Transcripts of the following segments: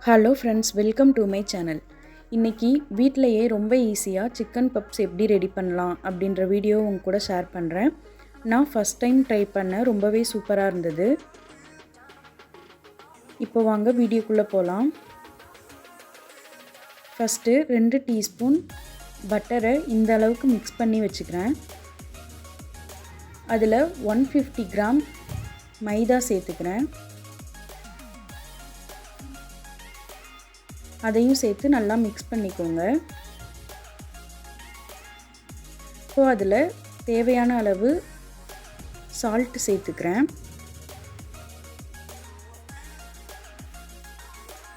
Hello friends, welcome to my channel. இன்றைக்கி வீட்டிலையே ரொம்ப ஈஸியாக சிக்கன் பப்ஸ் எப்படி ரெடி பண்ணலாம் அப்படின்ற வீடியோ உங்க கூட ஷேர் பண்ணுறேன். நான் ஃபஸ்ட் டைம் ட்ரை பண்ணேன், ரொம்பவே சூப்பராக இருந்தது. இப்போ வாங்க வீடியோக்குள்ளே போகலாம். ஃபஸ்ட்டு 2 டீஸ்பூன் பட்டரை இந்த அளவுக்கு மிக்ஸ் பண்ணி வச்சுக்கிறேன். அதில் 150 கிராம் மைதா சேர்த்துக்கிறேன். அதையும் சேர்த்து நல்லா மிக்ஸ் பண்ணிக்கோங்க. இப்போது அதில் தேவையான அளவு சால்ட் சேர்த்துக்கிறேன்.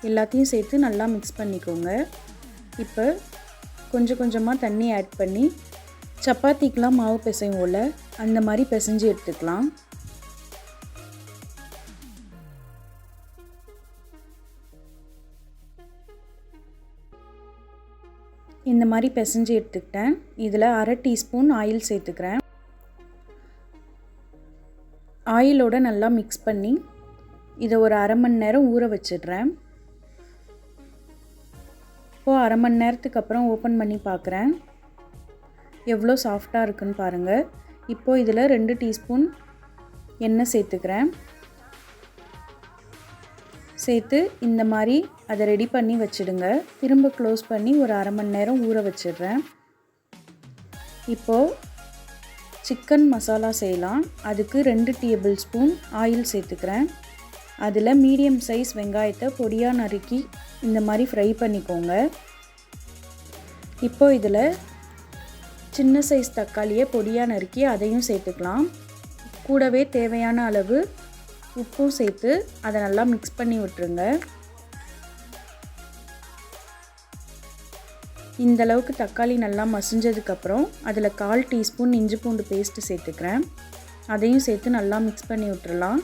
எல்லாத்தையும் சேர்த்து நல்லா மிக்ஸ் பண்ணிக்கோங்க. இப்போ கொஞ்சம் கொஞ்சமாக தண்ணி ஆட் பண்ணி சப்பாத்திக்கெலாம் மாவு பிசைவோம்ல, அந்த மாதிரி பிசைஞ்சு எடுத்துக்கலாம். இந்த மாதிரி பிசைஞ்சு எடுத்துக்கிட்டேன். இதில் 1/2 டீஸ்பூன் ஆயில் சேர்த்துக்கிறேன். ஆயிலோடு நல்லா மிக்ஸ் பண்ணி இதை ஒரு 1/2 மணி நேரம் ஊற வச்சிடுறேன். இப்போது 1/2 மணி நேரத்துக்கு அப்புறம் ஓப்பன் பண்ணி பார்க்குறேன். எவ்வளோ சாஃப்டாக இருக்குன்னு பாருங்கள். இப்போது இதில் 2 டீஸ்பூன் எண்ணெய் சேர்த்துக்கிறேன். சேர்த்து இந்த மாதிரி அதை ரெடி பண்ணி வச்சுடுங்க. திரும்ப க்ளோஸ் பண்ணி ஒரு 1/2 மணி நேரம் ஊற வச்சிடுறேன். இப்போது சிக்கன் மசாலா செய்யலாம். அதுக்கு 2 டேபிள் ஸ்பூன் ஆயில் சேர்த்துக்கிறேன். அதில் மீடியம் சைஸ் வெங்காயத்தை பொடியாக நறுக்கி இந்த மாதிரி ஃப்ரை பண்ணிக்கோங்க. இப்போது இதில் சின்ன சைஸ் தக்காளியை பொடியாக நறுக்கி அதையும் சேர்த்துக்கலாம். கூடவே தேவையான அளவு உப்பும் சேர்த்து அதை நல்லா மிக்ஸ் பண்ணி விட்டுருங்க. இந்த அளவுக்கு தக்காளி நல்லா மசிஞ்சதுக்கப்புறம் அதில் 1/4 டீஸ்பூன் இஞ்சி பூண்டு பேஸ்ட்டு சேர்த்துக்கிறேன். அதையும் சேர்த்து நல்லா மிக்ஸ் பண்ணி விட்டுறலாம்.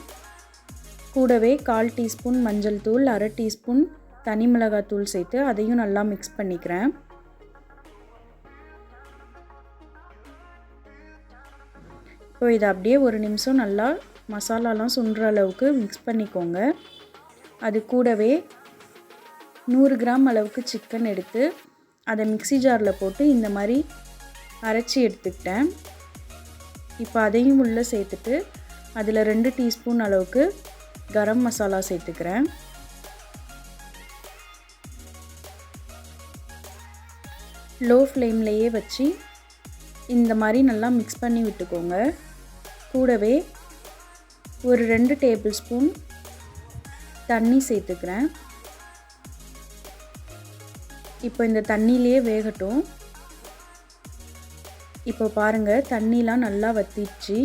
கூடவே 1/4 டீஸ்பூன் மஞ்சள் தூள், 1/2 டீஸ்பூன் தனி மிளகாய் தூள் சேர்த்து அதையும் நல்லா மிக்ஸ் பண்ணிக்கிறேன். இப்போ இதை அப்படியே ஒரு நிமிஷம் நல்லா மசாலாலாம் சுண்டுற அளவுக்கு மிக்ஸ் பண்ணிக்கோங்க. அது கூடவே 100 கிராம் அளவுக்கு சிக்கன் எடுத்து அதை மிக்ஸி ஜாரில் போட்டு இந்த மாதிரி அரைச்சி எடுத்துக்கிட்டேன். இப்போ அதையும் உள்ளே சேர்த்துட்டு அதில் 2 டீஸ்பூன் அளவுக்கு கரம் மசாலா சேர்த்துக்கிறேன். லோ ஃப்ளேம்லேயே வச்சு இந்த மாதிரி நல்லா மிக்ஸ் பண்ணி விட்டுக்கோங்க. கூடவே ஒரு 2 டேபிள் ஸ்பூன் தண்ணி சேர்த்துக்கிறேன். இப்போ இந்த தண்ணியிலே வேகட்டும். இப்போ பாருங்கள், தண்ணிலாம் நல்லா வற்றிடுச்சு.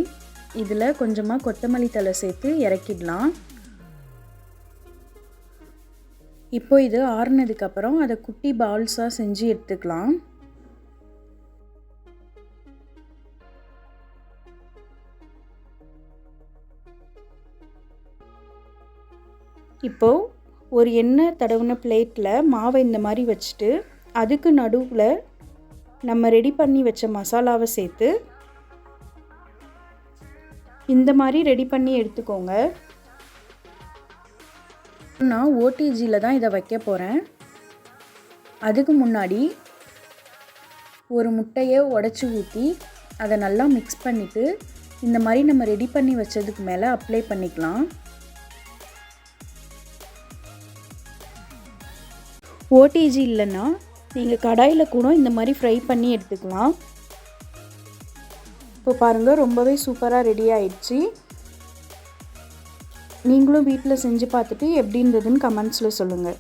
இதில் கொஞ்சமாக கொத்தமல்லி தழை சேர்த்து இறக்கிடலாம். இப்போ இது ஆறுனதுக்கப்புறம் அதை குட்டி பால்ஸாக செஞ்சு எடுத்துக்கலாம். இப்போது ஒரு எண்ணெய் தடவின பிளேட்டில் மாவை இந்த மாதிரி வச்சுட்டு அதுக்கு நடுவில் நம்ம ரெடி பண்ணி வச்ச மசாலாவை சேர்த்து இந்த மாதிரி ரெடி பண்ணி எடுத்துக்கோங்க. நான் ஓடிஜியில் தான் இதை வைக்க போகிறேன். அதுக்கு முன்னாடி ஒரு முட்டையை உடச்சி ஊற்றி அதை நல்லா மிக்ஸ் பண்ணிவிட்டு இந்த மாதிரி நம்ம ரெடி பண்ணி வச்சதுக்கு மேலே அப்ளை பண்ணிக்கலாம். ஓடிஜி இல்லைன்னா நீங்கள் கடாயில் கூட இந்த மாதிரி ஃப்ரை பண்ணி எடுத்துக்கலாம். இப்போ பாருங்கள், ரொம்பவே சூப்பராக ரெடி ஆயிடுச்சு. நீங்களும் வீட்டில் செஞ்சு பார்த்துட்டு எப்படி இருந்ததுன்னு கமெண்ட்ஸில் சொல்லுங்கள்.